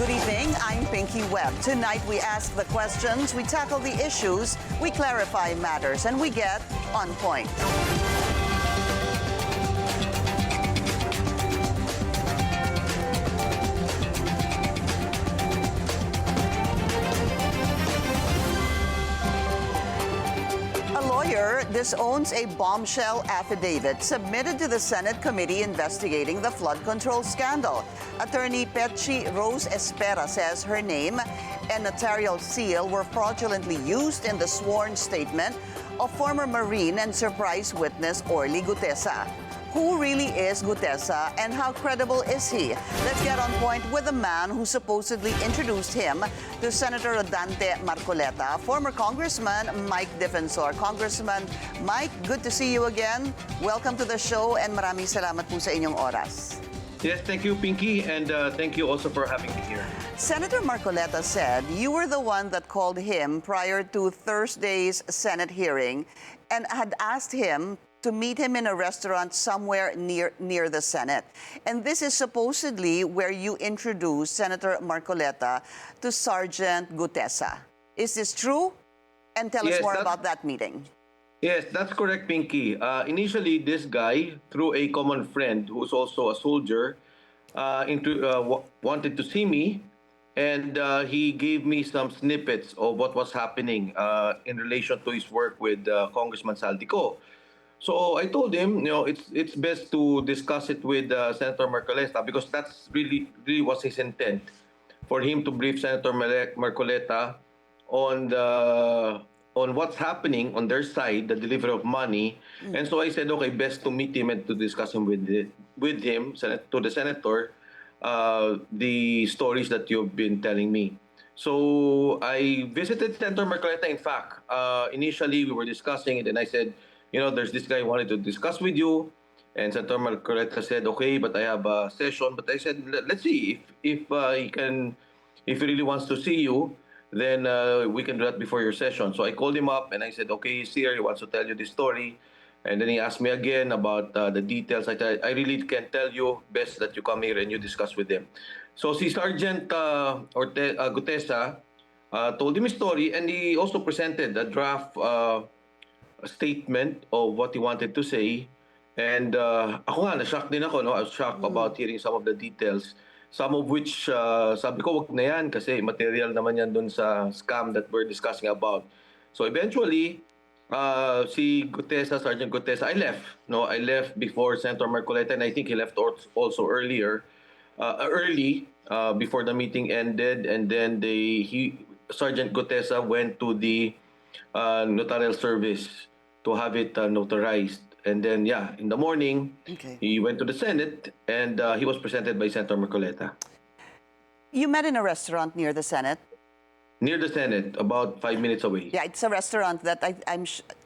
Good evening, I'm Pinky Webb. Tonight we ask the questions, we tackle the issues, we clarify matters, and we get on point. A lawyer disowns a bombshell affidavit submitted to the Senate committee investigating the flood control scandal. Attorney Petchie Rose Espera says her name and notarial seal were fraudulently used in the sworn statement of former Marine and surprise witness Orly Guteza. Who really is Guteza and how credible is he? Let's get on point with the man who supposedly introduced him to Senator Rodante Marcoleta, former Congressman Mike Defensor. Congressman Mike, good to see you again. Welcome to the show and maraming salamat po sa inyong oras. Yes, thank you, Pinky, and thank you also for having me here. Senator Marcoleta said you were the one that called him prior to Thursday's Senate hearing and had asked him to meet him in a restaurant somewhere near the Senate. And this is supposedly where you introduced Senator Marcoleta to Sergeant Guteza. Is this true? And tell us more about that meeting. Yes, that's correct, Pinky. Initially, this guy, through a common friend who's also a soldier, wanted to see me, and he gave me some snippets of what was happening in relation to his work with Congressman Saldico. So I told him, it's best to discuss it with Senator Marcoleta because that's really was his intent, for him to brief Senator Marcoleta on what's happening on their side, the delivery of money. And so I said, okay, best to meet him and to discuss him with him, to the senator, the stories that you've been telling me. So I visited Senator Marcoleta. In fact, initially we were discussing it, and I said, there's this guy who wanted to discuss with you. And Senator Marcoleta said, okay, but I have a session. But I said, let's see if he really wants to see you, then we can do that before your session. So I called him up and I said, okay, he's here. He wants to tell you this story. And then he asked me again about the details. I said, I really can't tell you. Best that you come here and you discuss with him. So si Sergeant Guteza told him his story, and he also presented a draft statement of what he wanted to say. And ako nga, na-shock din ako. I was shocked about hearing some of the details. Some of which, sabi ko, wag na yan kasi material naman yan dun sa scam that we're discussing about. So eventually, si Guteza, Sergeant Guteza, I left. I left before Senator Marcoleta, and I think he left also early, before the meeting ended. And then Sergeant Guteza went to the notarial service to have it notarized. And then, in the morning, he went to the Senate, and he was presented by Senator Marcoleta. You met in a restaurant near the Senate? Near the Senate, about 5 minutes away. Yeah, it's a restaurant that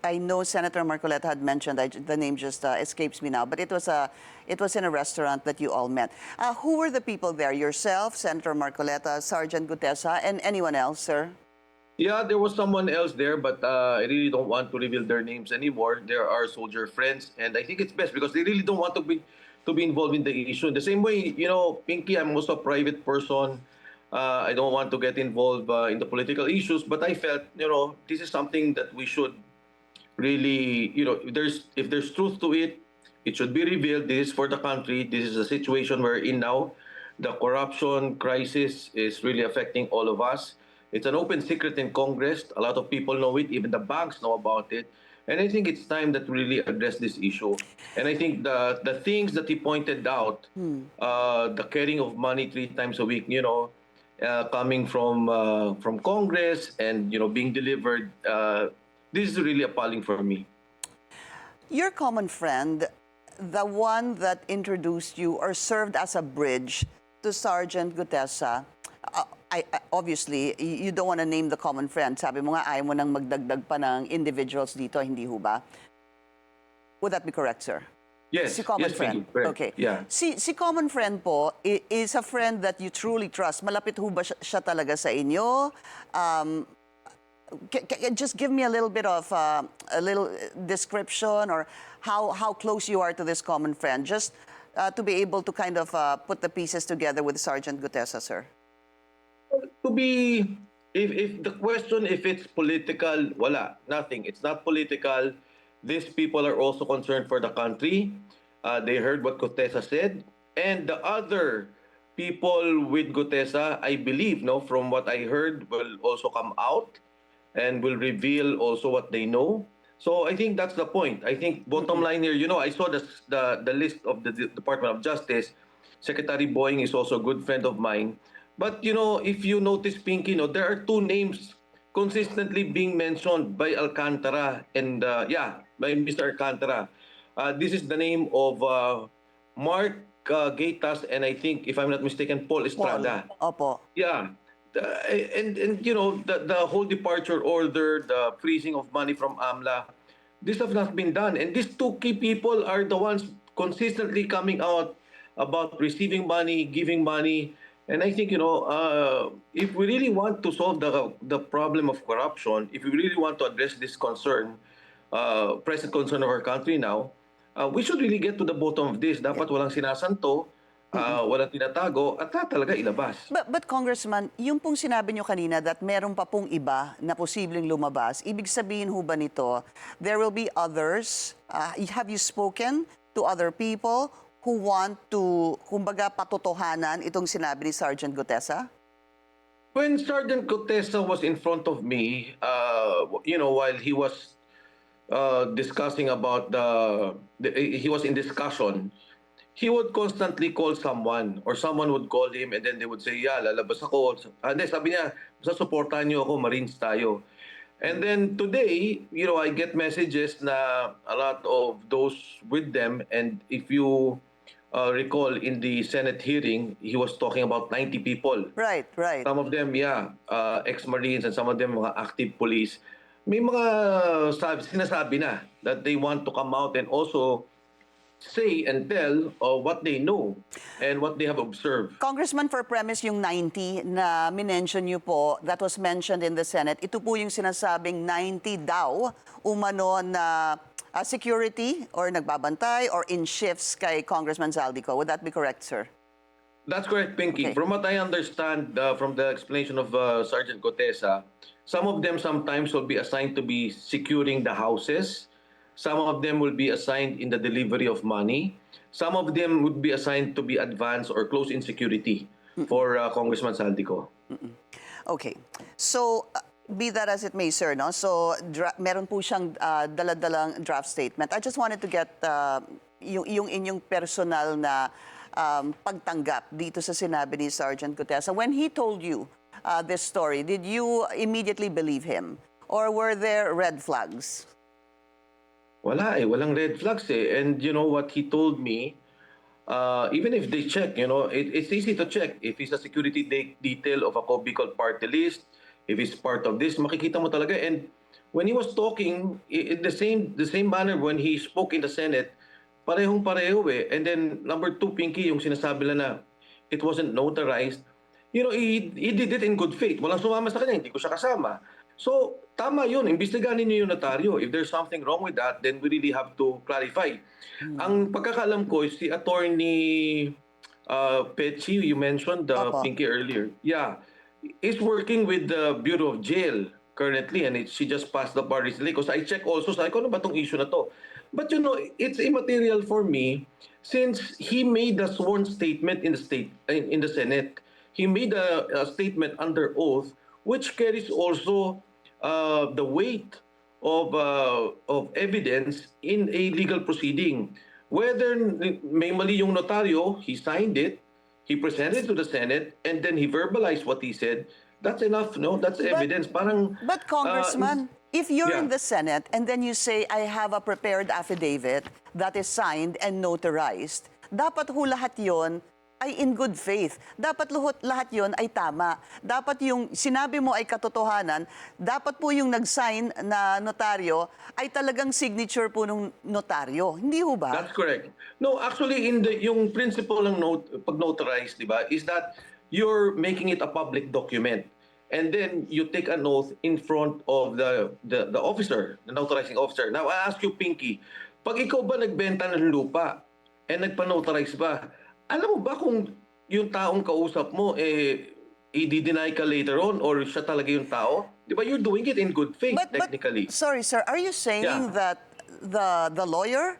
I know Senator Marcoleta had mentioned. The name just escapes me now, but it was in a restaurant that you all met. Who were the people there? Yourself, Senator Marcoleta, Sergeant Guteza, and anyone else, sir? Yeah, there was someone else there, but I really don't want to reveal their names anymore. They are soldier friends, and I think it's best because they really don't want to be involved in the issue. In the same way, Pinky, I'm also a private person. I don't want to get involved in the political issues, but I felt, this is something that we should really, if there's truth to it, it should be revealed. This is for the country. This is a situation we're in now. The corruption crisis is really affecting all of us. It's an open secret in Congress. A lot of people know it. Even the banks know about it. And I think it's time that we really address this issue. And I think the things that he pointed out, the carrying of money 3 times a week, coming from Congress and, being delivered, this is really appalling for me. Your common friend, the one that introduced you or served as a bridge to Sergeant Guteza, obviously, you don't want to name the common friend. Sabi mo nga, ayaw mo nang magdagdag pa ng individuals dito, hindi ho ba? Would that be correct, sir? Yes. Si common friend. Okay. Yeah. Si common friend po is a friend that you truly trust. Malapit ho ba siya talaga sa inyo? Just give me a little bit of a little description or how close you are to this common friend, just to be able to kind of put the pieces together with Sergeant Guteza, sir. be, if the question, if it's political, wala, nothing. It's not political. These people are also concerned for the country. They heard what Guteza said. And the other people with Guteza, I believe, no, from what I heard, will also come out and will reveal also what they know. So I think that's the point. I think bottom line here, I saw the list of the Department of Justice. Secretary Boying is also a good friend of mine. But if you notice, Pinky, there are two names consistently being mentioned by Alcantara and by Mr. Alcantara. This is the name of Mark Gaitas and I think, if I'm not mistaken, Paul Paul, Estrada. opo. Yeah. And the whole departure order, the freezing of money from AMLA, this have not been done. And these two key people are the ones consistently coming out about receiving money, giving money. And I think, if we really want to solve the problem of corruption, if we really want to address this concern, present concern of our country now, we should really get to the bottom of this. Dapat walang sinasanto, walang tinatago, at talaga ilabas. But Congressman, yung pong sinabi nyo kanina that meron pa pong iba na posibleng lumabas, ibig sabihin ho ba nito, there will be others, have you spoken to other people who want to, kumbaga, patotohanan itong sinabi ni Sergeant Guteza? When Sergeant Guteza was in front of me, while he was discussing about he was in discussion, he would constantly call someone or someone would call him and then they would say, yeah, lalabas ako. Hindi, sabi niya, supportahan niyo ako, Marines tayo. And then today, I get messages na a lot of those with them, and if you recall in the Senate hearing, he was talking about 90 people. Right. Some of them, ex-Marines, and some of them mga active police. May mga sinasabi na that they want to come out and also say and tell what they know and what they have observed. Congressman, for premise yung 90 na minention niyo po, that was mentioned in the Senate, ito po yung sinasabing 90 daw umano na security or nagbabantay or in shifts kay Congressman Zaldico. Would that be correct, sir? That's correct, Pinky. Okay. From what I understand from the explanation of Sergeant Guteza, some of them sometimes will be assigned to be securing the houses. Some of them will be assigned in the delivery of money. Some of them would be assigned to be advanced or close-in security for Congressman Zaldico. Okay. So, be that as it may, sir, no? So, meron po siyang daladalang draft statement. I just wanted to get yung inyong personal na pagtanggap dito sa sinabi ni Sergeant Guteza. When he told you this story, did you immediately believe him? Or were there red flags? Wala walang red flags eh. And you know what he told me, even if they check, it's easy to check. If he's a security detail of a Bicol party list, if he's part of this, makikita mo talaga. And when he was talking, in the same manner when he spoke in the Senate, parehong-pareho eh. And then number two, Pinky, yung sinasabi lang na it wasn't notarized. He did it in good faith. Walang sumama sa kanya, hindi ko siya kasama. So, tama yun. Imbestigahan niyo yung notaryo. If there's something wrong with that, then we really have to clarify. Ang pagkakaalam ko is si Attorney Petchie, you mentioned Pinky earlier. Yeah. Is working with the Bureau of Jail currently, and she just passed the bar recently. Because I check also, sabi ko, ano ba itong issue na to? But it's immaterial for me since he made a sworn statement in the Senate. He made a statement under oath which carries also the weight of evidence in a legal proceeding. Whether may mali yung notaryo, he signed it, he presented it to the Senate, and then he verbalized what he said, that's enough, no? That's evidence. But Congressman, if you're in yeah. the Senate and then you say, I have a prepared affidavit that is signed and notarized, dapat ho lahat yon ay in good faith. Dapat lahat yon ay tama. Dapat yung sinabi mo ay katotohanan, dapat po yung nag-sign na notaryo ay talagang signature po ng notaryo. Hindi ho ba? That's correct. No, actually, yung principle ng pag-notarize, di ba, is that you're making it a public document. And then you take an oath in front of the officer, the notarizing officer. Now, I ask you, Pinky, pag ikaw ba nagbenta ng lupa and nagpa-notarize ba, alam mo ba kung yung taong kausap mo, i-deny ka later on or siya talaga yung tao, di ba you're doing it in good faith technically. Sorry, sir, are you saying that the lawyer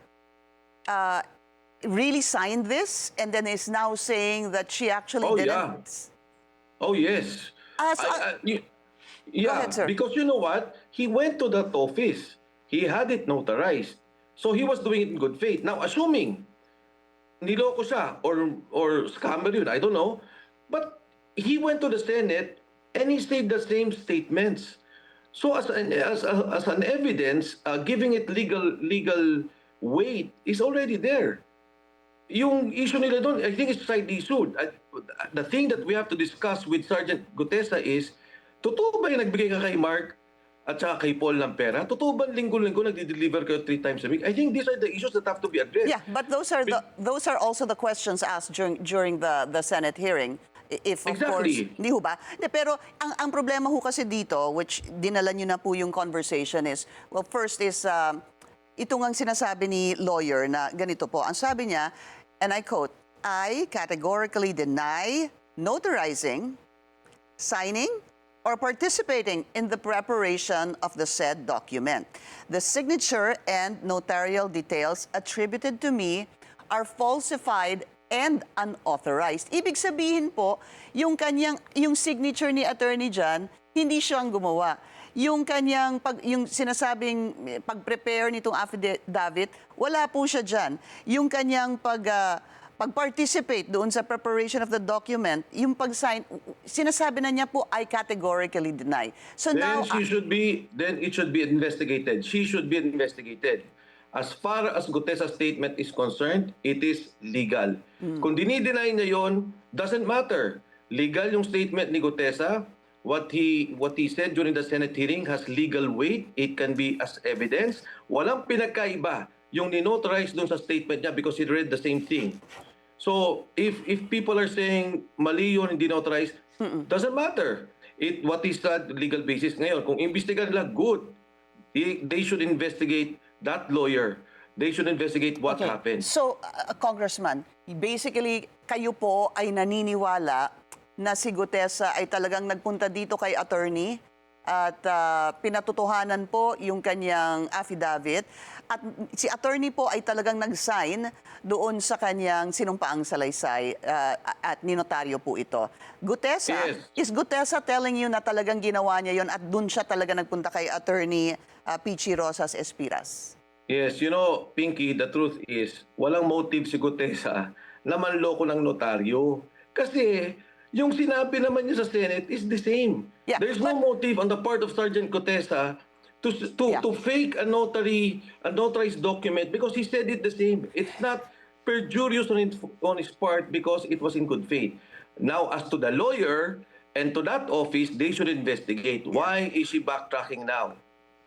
really signed this and then is now saying that she actually didn't? Oh, yes. Go ahead, sir. Because you know what? He went to that office. He had it notarized. So he was doing it in good faith. Now, assuming niloko siya or scammer yun, I don't know. But he went to the Senate and he said the same statements. So as an evidence, giving it legal weight is already there. Yung issue nila doon, I think it's side issue. The thing that we have to discuss with Sergeant Guteza is, totoo ba yung nagbigay ka kay Mark at saka kay Paul ng pera? Totoo ba linggo-linggo nagdi-deliver kayo 3 times a week? I think these are the issues that have to be addressed. Yeah, but those are also the questions asked during the Senate hearing. If of course, hindi ho ba? Pero ang problema ho kasi dito, which dinala nyo na po yung conversation is, well, first is, ito ngang sinasabi ni lawyer na ganito po. Ang sabi niya, and I quote, I categorically deny notarizing, signing, or participating in the preparation of the said document. The signature and notarial details attributed to me are falsified and unauthorized. Ibig sabihin po, yung signature ni attorney dyan, hindi siyang gumawa. Yung yung sinasabing pag-prepare nitong affidavit, wala po siya dyan. Yung kanyang pag-participate doon sa preparation of the document, yung pag-sign, sinasabi na niya po, I categorically deny. So then now, then it should be investigated. She should be investigated. As far as Guteza's statement is concerned, it is legal. Kung dinideny niya yon, doesn't matter. Legal yung statement ni Guteza. What he said during the Senate hearing has legal weight. It can be as evidence. Walang pinagkaiba yung ninotarize dun sa statement niya because he read the same thing. So if people are saying mali yun, hindi notarized, doesn't matter. What is that legal basis ngayon? Kung imbestigahan nila, good. They should investigate that lawyer. They should investigate what happened. So, Congressman, basically, kayo po ay naniniwala na si Guteza ay talagang nagpunta dito kay attorney at pinatutuhanan po yung kanyang affidavit at si attorney po ay talagang nag-sign doon sa kanyang sinumpaang salaysay at ninotaryo po ito. Guteza, is Guteza telling you na talagang ginawa niya yon at doon siya talaga nagpunta kay attorney Petchie Rose Espera? Yes, you know, Pinky, the truth is, walang motive si Guteza na manloko ng notaryo. Kasi yung sinabi naman niya sa Senate is the same. Yeah, There's no motive on the part of Sergeant Guteza to fake a notarized document because he said it the same. It's not perjurious on his part because it was in good faith. Now, as to the lawyer and to that office, they should investigate. Why is she backtracking now?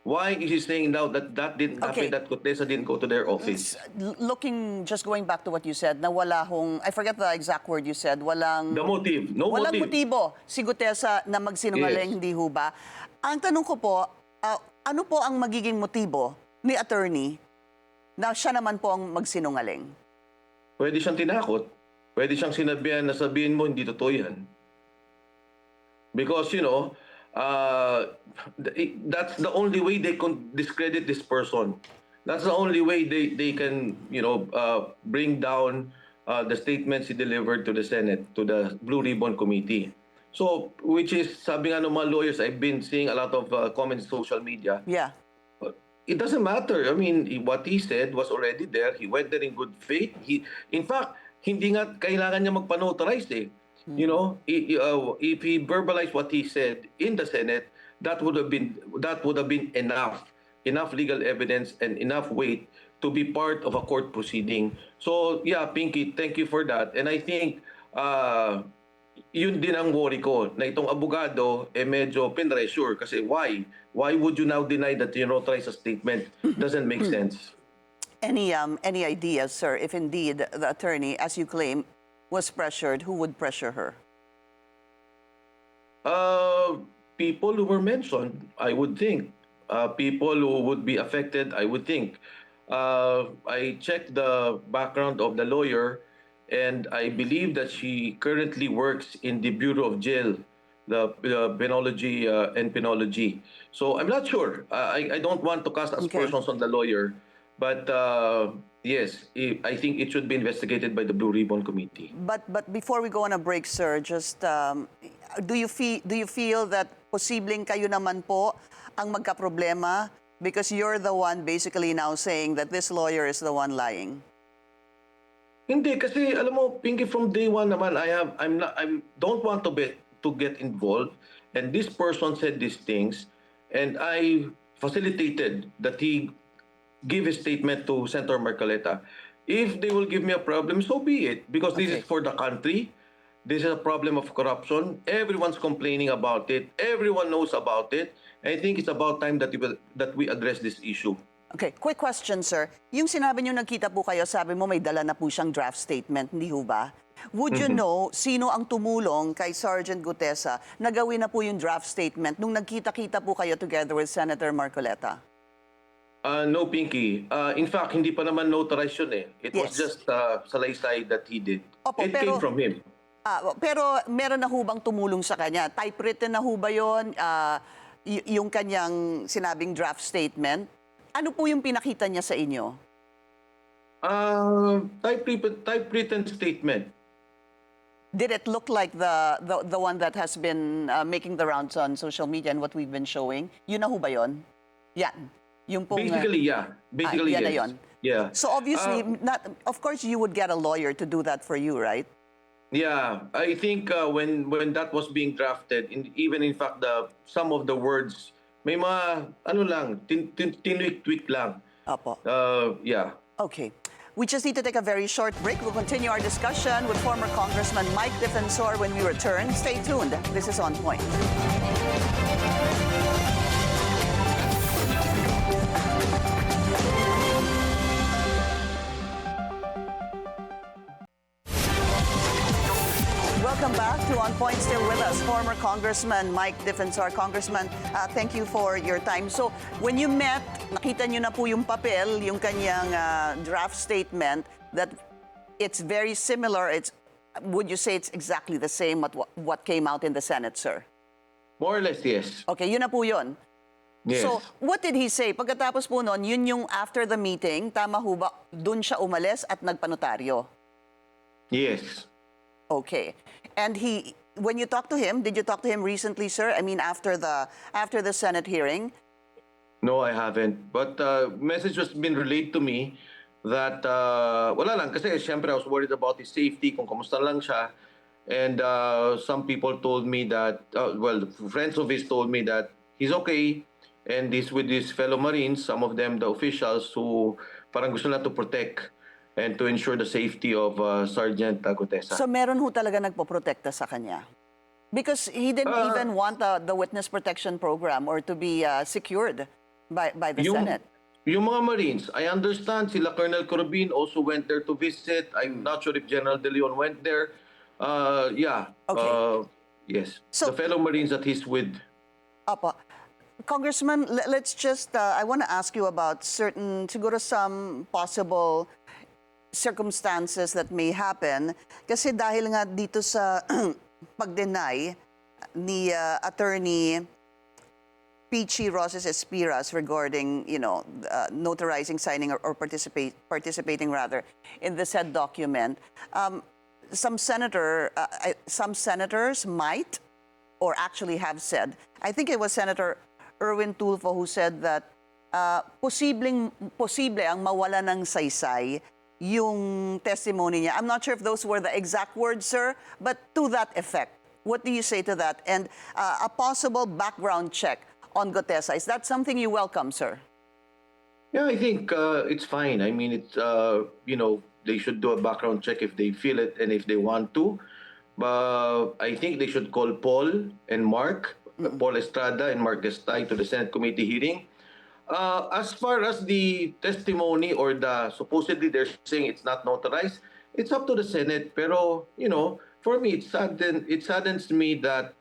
Why is he saying now that didn't happen, that Guteza didn't go to their office? Just going back to what you said, na wala hong, I forget the exact word you said, walang... The motive. Walang motibo si Guteza na magsinungaling, hindi ho ba? Ang tanong ko po, ano po ang magiging motibo ni attorney na siya naman po ang magsinungaling? Pwede siyang tinakot. Pwede siyang sinabihan na sabihin mo, hindi totoo yan. Because, you know, that's the only way they can discredit this person. That's the only way they can, you know, bring down the statements he delivered to the Senate, to the Blue Ribbon Committee. So, which is, sabi nga ng mga lawyers, I've been seeing a lot of comments in social media. Yeah. It doesn't matter. I mean, what he said was already there. He went there in good faith. In fact, hindi nga kailangan niya magpa-notarize eh. You know, if he verbalized what he said in the Senate, that would have been enough legal evidence and enough weight to be part of a court proceeding. So yeah, Pinky, thank you for that. And I think yun din ang worry ko na itong abogado medyo pinressure kasi why would you now deny that you notarize a statement? Doesn't make sense. Any ideas, sir, if indeed the attorney, as you claim, was pressured, who would pressure her? People who were mentioned, I would think. People who would be affected, I would think. I checked the background of the lawyer, and I believe that she currently works in the Bureau of Jail the penology and penology. So I'm not sure. I don't want to cast aspersions on the lawyer, but yes, I think it should be investigated by the Blue Ribbon Committee. But before we go on a break, sir, just do you feel that posibleng kayo naman po ang magkaproblema because you're the one basically now saying that this lawyer is the one lying? Hindi kasi alam mo, Pinky, from day one naman I don't want to get involved, and this person said these things and I facilitated that he give his statement to Senator Marcoleta. If they will give me a problem, so be it, because this is for the country. This is a problem of corruption. Everyone's complaining about it. Everyone knows about it. I think it's about time that we address this issue. Okay, quick question, sir. Yung sinabi niyo nagkita po kayo, sabi mo may dala na po siyang draft statement, hindi ho ba? Would you know sino ang tumulong kay Sergeant Guteza na gawin na po yung draft statement nung nagkita-kita po kayo together with Senator Marcoleta? No, Pinky. In fact, hindi pa naman notarized yun eh. It was just salaysay that he did. Opo, it came from him. Pero meron na hubang tumulong sa kanya? Typewritten na ho ba yun? Yung kanyang sinabing draft statement? Ano po yung pinakita niya sa inyo? Typewritten statement. Did it look like the one that has been making the rounds on social media and what we've been showing? Yun na ho ba yun? Yan. Yung pong, Basically, yeah. Basically, yan yes. Na yun. Yeah. So obviously, of course, you would get a lawyer to do that for you, right? Yeah, I think when that was being drafted, even in fact some of the words may mga ano lang tinwik-tweak lang. Apo. Yeah. Okay. We just need to take a very short break. We'll continue our discussion with former Congressman Mike Defensor when we return. Stay tuned. This is On Point. Welcome back to On Point. Still with us, former Congressman Mike Defensor. Congressman, thank you for your time. So, when you met, nakita niyo na po yung papel, yung kanyang draft statement, that it's very similar. Would you say it's exactly the same what came out in the Senate, sir? More or less, yes. Okay, yun na po yun. Yes. So, what did he say? Pagkatapos po nun, yun yung after the meeting, tama ho ba, dun siya umalis at nagpanotaryo? Yes. Okay. And when you talked to him, did you talk to him recently, sir? I mean, after the Senate hearing? No, I haven't. But message was been relayed to me that wala lang kasi syempre I was worried about his safety, kung kamusta lang siya. And some people told me that, friends of his told me that he's okay and he's with his fellow Marines, some of them the officials who parang gusto na to protect and to ensure the safety of Sergeant Guteza. So meron ho talaga nagpoprotekta sa kanya? Because he didn't even want the witness protection program or to be secured by the Senate. Yung mga Marines, I understand sila Colonel Corbin also went there to visit. I'm not sure if General De Leon went there. Yeah. Okay. Yes. So, the fellow Marines that he's with. Apa. Congressman, let's just, I want to ask you about siguro some possible circumstances that may happen. Kasi dahil nga dito sa pag-deny ni Attorney Petchie Rose Espera regarding, notarizing, signing, or participating rather in the said document, some senators might, or actually have said, I think it was Senator Erwin Tulfo who said that posible ang mawala ng saysay yung testimony niya. I'm not sure if those were the exact words, sir, but to that effect. What do you say to that? And a possible background check on Guteza, is that something you welcome, sir? Yeah, I think it's fine. I mean, it's, they should do a background check if they feel it and if they want to. But I think they should call Paul and Mark, Paul Estrada and Mark Destay to the Senate committee hearing. As far as the testimony or supposedly they're saying it's not notarized, it's up to the Senate. Pero, for me, it saddens me that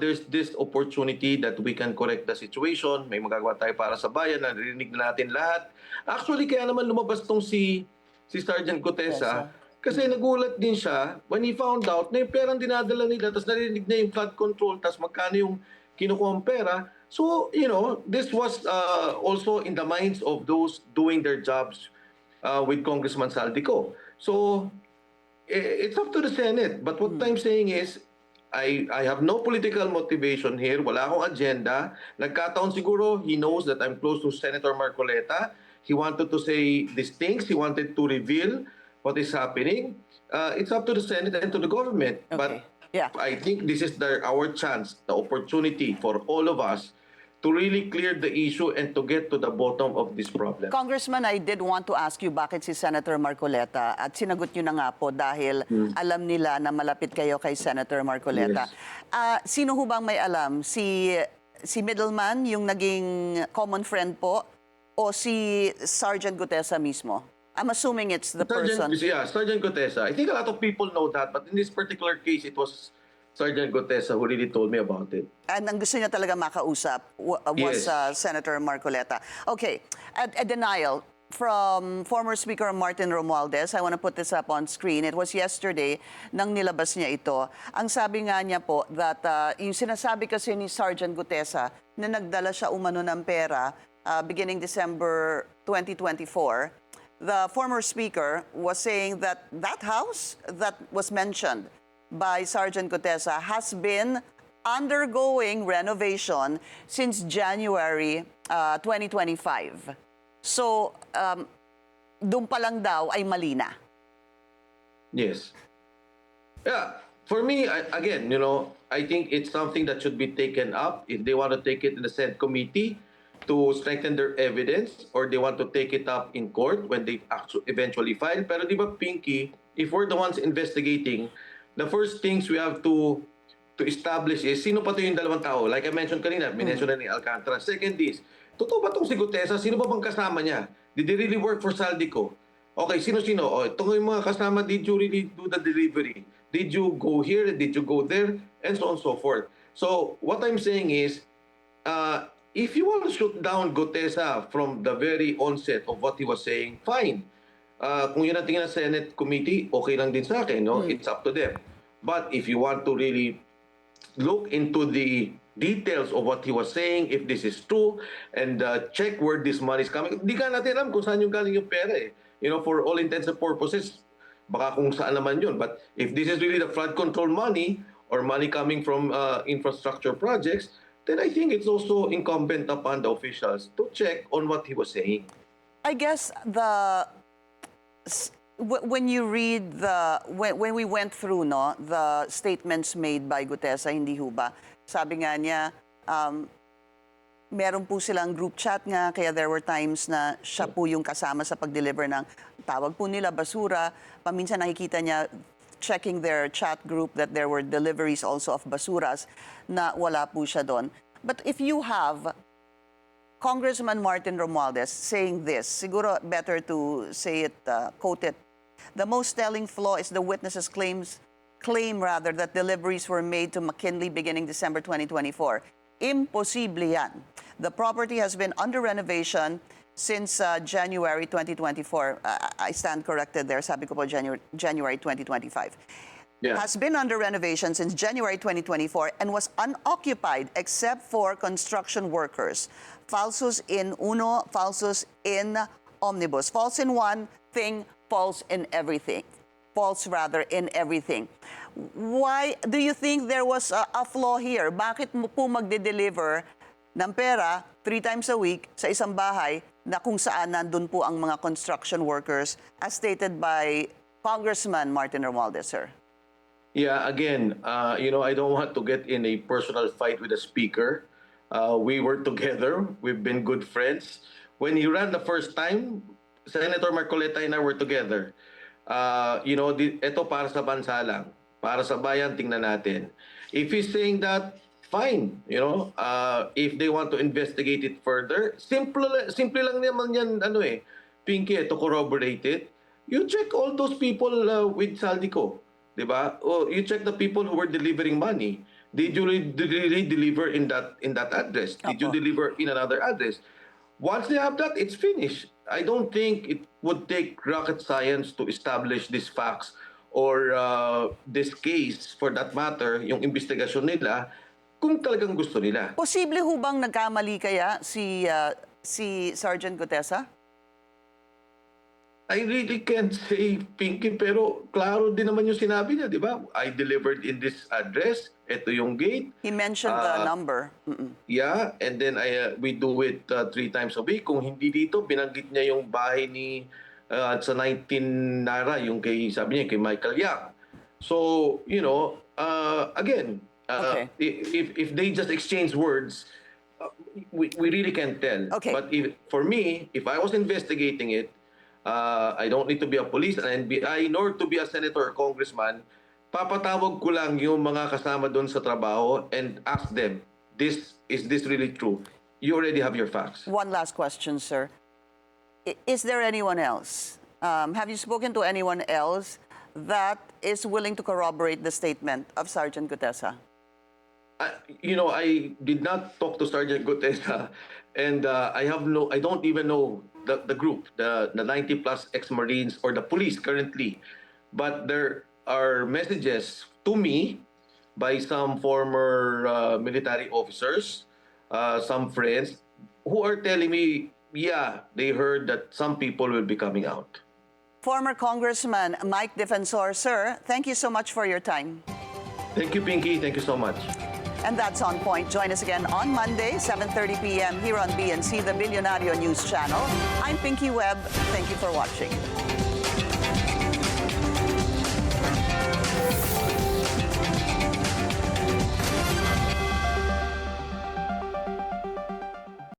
there's this opportunity that we can correct the situation. May magagawa tayo para sa bayan, narinig na natin lahat. Actually, kaya naman lumabas tong si Sergeant Guteza Kasi nagulat din siya when he found out na yung perang dinadala nila, tapos narinig na yung flood control, tapos magkano yung kinukuha pera. So, this was also in the minds of those doing their jobs with Congressman Saldico. So, it's up to the Senate. But what I'm saying is, I have no political motivation here. Wala akong agenda. Nagkataon siguro, he knows that I'm close to Senator Marcoleta. He wanted to say these things. He wanted to reveal what is happening. It's up to the Senate and to the government. Okay. But Yeah. I think this is our chance, the opportunity for all of us to really clear the issue and to get to the bottom of this problem. Congressman, I did want to ask you bakit si Senator Marcoleta, at sinagot nyo na nga po dahil alam nila na malapit kayo kay Senator Marcoleta. Yes. Sino ho bang may alam? Si Middleman, yung naging common friend po, o si Sergeant Guteza mismo? I'm assuming it's the person. Sergeant Guteza. I think a lot of people know that, but in this particular case, it was Sergeant Guteza who really told me about it. And ang gusto niya talaga makausap was Yes. Senator Marcoleta. Okay, a denial from former Speaker Martin Romualdez. I want to put this up on screen. It was yesterday nang nilabas niya ito. Ang sabi nga niya po that yung sinasabi kasi ni Sergeant Guteza na nagdala siya umano ng pera beginning December 2024, the former Speaker was saying that that house that was mentioned by Sergeant Guteza has been undergoing renovation since January 2025. So, doon pa lang daw ay mali na. Yes. Yeah. For me, again, I think it's something that should be taken up if they want to take it in the Senate committee to strengthen their evidence, or they want to take it up in court when they eventually file. Pero di ba, Pinky, if we're the ones investigating, the first things we have to establish is sino pa to yung dalawang tao. Like I mentioned kanina, minention na ni Alcantara. Second is, totoo ba itong si Guteza? Sino ba bang kasama niya? Did they really work for Saldico? Okay, sino-sino? O, itong yung mga kasama, did you really do the delivery? Did you go here? Did you go there? And so on and so forth. So, what I'm saying is, if you want to shoot down Guteza from the very onset of what he was saying, fine. Kung yun ang tingin ng Senate committee, okay lang din sa akin, no? It's up to them. But if you want to really look into the details of what he was saying, if this is true, and check where this money is coming, di ka natin alam kung saan yung galing yung pera eh. For all intents and purposes, baka kung saan naman yun. But if this is really the flood control money or money coming from infrastructure projects, then I think it's also incumbent upon the officials to check on what he was saying. I guess when you read when we went through the statements made by Guteza, hindi ho ba? Sabi nga niya, meron po silang group chat nga, kaya there were times na siya po yung kasama sa pag-deliver ng tawag po nila basura. Paminsan nakikita niya checking their chat group that there were deliveries also of basuras na wala po siya doon. But if you have Congressman Martin Romualdez saying this, siguro better to say it, quote it. The most telling flaw is the witnesses claim that deliveries were made to McKinley beginning December 2024. Imposible yan. The property has been under renovation since January 2024. I stand corrected there. Sabi ko po January 2025. Yeah. Has been under renovation since January 2024 and was unoccupied except for construction workers. Falsus in uno, falsus in omnibus. False in one thing, false in everything. False rather in everything. Why do you think there was a flaw here? Bakit mo po magde-deliver ng pera 3 times a week sa isang bahay na kung saan nandun po ang mga construction workers as stated by Congressman Martin Romualdez, sir? Yeah, again, I don't want to get in a personal fight with the speaker. We were together. We've been good friends. When he ran the first time, Senator Marcoleta and I were together. Ito para sa bansa lang. Para sa bayan, tingnan natin. If he's saying that, fine. If they want to investigate it further, simple lang naman yan, Pinky, to corroborate it. You check all those people with Saldico. Diba? You check the people who were delivering money. Did you really deliver in that address? Did you deliver in another address? Once they have that, it's finished. I don't think it would take rocket science to establish these facts or this case for that matter, yung investigasyon nila, kung talagang gusto nila. Posible ho bang nagkamali kaya si Sergeant Guteza? I really can't say, Pinky, pero klaro din naman yung sinabi niya, di ba? I delivered in this address, ito yung gate. He mentioned the number. Yeah, and then we do it 3 times a week. Kung hindi dito, binanggit niya yung bahay ni sa 19 Nara, yung sabi niya, kay Michael Yang. So, you know, again, Okay. if they just exchange words, we really can't tell. Okay. But for me, if I was investigating it, I don't need to be a police and NBI nor to be a senator or congressman. Papatawag ko lang yung mga kasama doon sa trabaho and ask them, is this really true? You already have your facts. One last question, sir. Is there anyone else? Have you spoken to anyone else that is willing to corroborate the statement of Sergeant Guteza? You know, I did not talk to Sergeant Guteza, and I don't even know the group, the 90 plus ex-Marines or the police currently, but there are messages to me by some former military officers, some friends, who are telling me, yeah, they heard that some people will be coming out. Former Congressman Mike Defensor, sir, thank you so much for your time. Thank you, Pinky. Thank you so much. And that's On Point. Join us again on Monday, 7:30 p.m. here on BNC, the Billionario News Channel. I'm Pinky Webb. Thank you for watching.